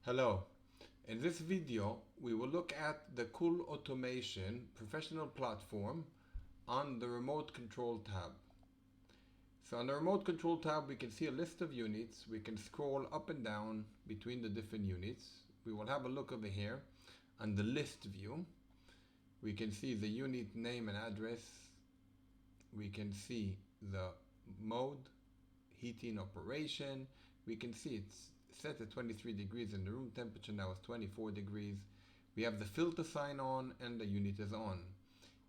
Hello. In this video, we will look at the CoolAutomation professional platform on the remote control tab. So on the remote control tab, we can see a list of units. We can scroll up and down between the different units. We will have a look over here on the list view. We can see the unit name and address. We can see the mode, heating operation. We can see it's set at 23 degrees and the room temperature now is 24 degrees. We have the filter sign on and the unit is on.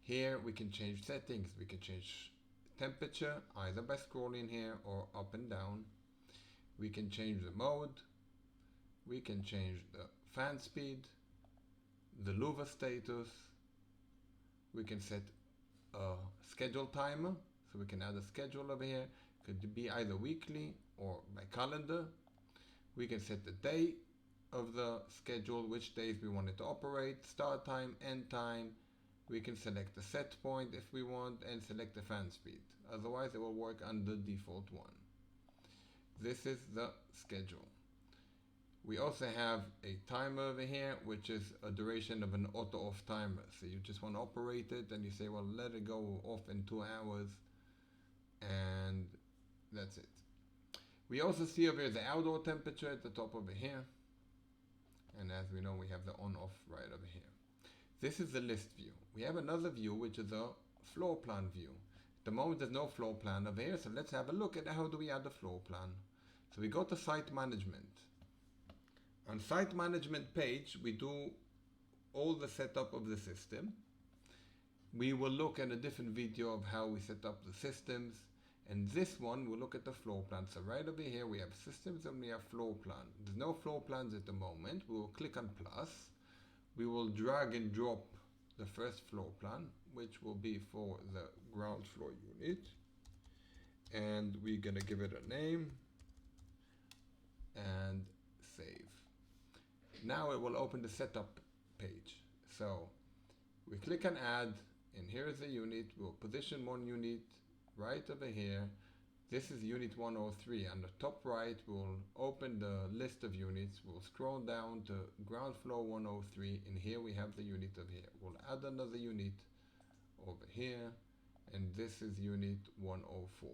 Here we can change settings. We can change temperature either by scrolling here or up and down. We can change the mode. We can change the fan speed, the louver status. We can set a schedule timer, so we can add a schedule over here. Could be either weekly or by calendar. We can set the day of the schedule, which days we want it to operate, start time, end time. We can select the set point if we want and select the fan speed. Otherwise it will work on the default one. This is the schedule. We also have a timer over here, which is a duration of an auto off timer. So you just want to operate it and you say, well, let it go off in 2 hours, and that's it. We also see over here the outdoor temperature at the top over here. And as we know, we have the on-off right over here. This is the list view. We have another view, which is a floor plan view. At the moment, there's no floor plan over here. So let's have a look at how do we add a floor plan. So we go to site management. On site management page, we do all the setup of the system. We will look at a different video of how we set up the systems. And this one, we'll look at the floor plan. So right over here, we have systems and we have floor plan. There's no floor plans at the moment. We will click on plus. We will drag and drop the first floor plan, which will be for the ground floor unit. And we're gonna give it a name and save. Now it will open the setup page. So we click on add, and here is the unit. We'll position one unit right over here. This is unit 103. On the top right, we'll open the list of units. We'll scroll down to ground floor 103, and here we have the unit over here. We'll add another unit over here, and this is unit 104.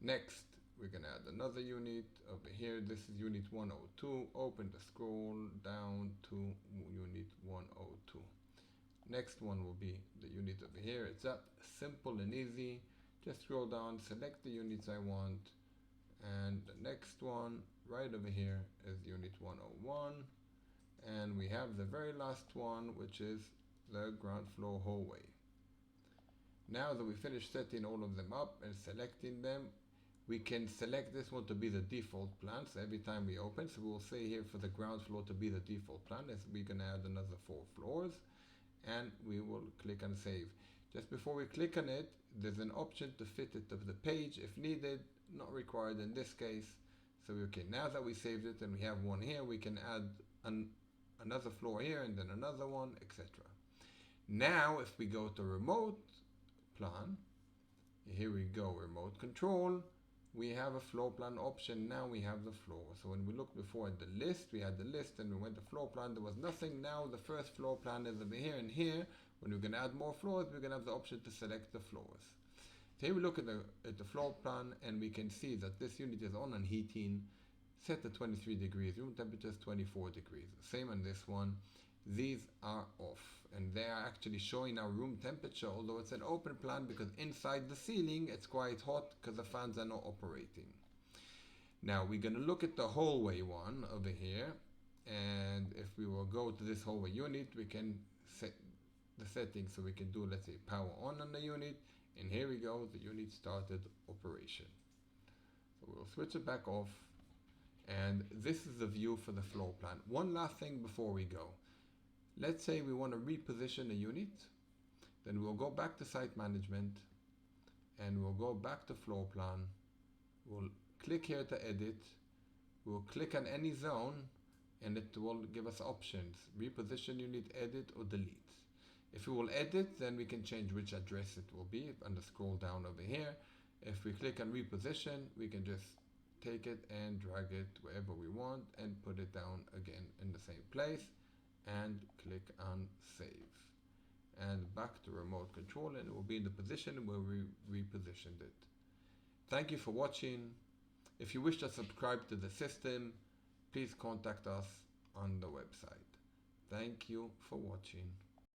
Next, we're gonna add another unit over here. This is unit 102. Open the scroll down to unit 102. Next one will be the unit over here. It's that simple and easy. Just scroll down, select the units I want, and the next one right over here is unit 101, and we have the very last one, which is the ground floor hallway. Now that we finished setting all of them up and selecting them, we can select this one to be the default plan. So every time we open, so we'll say here for the ground floor to be the default plan, as we're gonna add another 4 floors. And we will click on save. Just before we click on it, there's an option to fit it to the page if needed, not required in this case. So okay, now that we saved it and we have one here, we can add another floor here and then another one, etc. Now if we go to remote plan, here we go, remote control, we have a floor plan option. Now we have the floor. So when we looked before at the list, we had the list and we went to floor plan, there was nothing. Now the first floor plan is over here, and here, when we're gonna add more floors, we're gonna have the option to select the floors. So here we look at the floor plan, and we can see that this unit is on and heating, set to 23 degrees, room temperature is 24 degrees. Same on this one. These are off, and they are actually showing our room temperature, although it's an open plan because inside the ceiling it's quite hot because the fans are not operating. Now we're going to look at the hallway one over here, and if we will go to this hallway unit, we can set the settings. So we can do, let's say, power on the unit, and here we go, the unit started operation. So we'll switch it back off, and this is the view for the floor plan. One last thing before we go. Let's say we want to reposition a unit, then we'll go back to site management and we'll go back to floor plan. We'll click here to edit. We'll click on any zone and it will give us options: reposition unit, edit, or delete. If we will edit, then we can change which address it will be and scroll down over here. If we click on reposition, we can just take it and drag it wherever we want and put it down again in the same place and click on save. And back to remote control, and it will be in the position where we repositioned it. Thank you for watching. If you wish to subscribe to the system, please contact us on the website. Thank you for watching.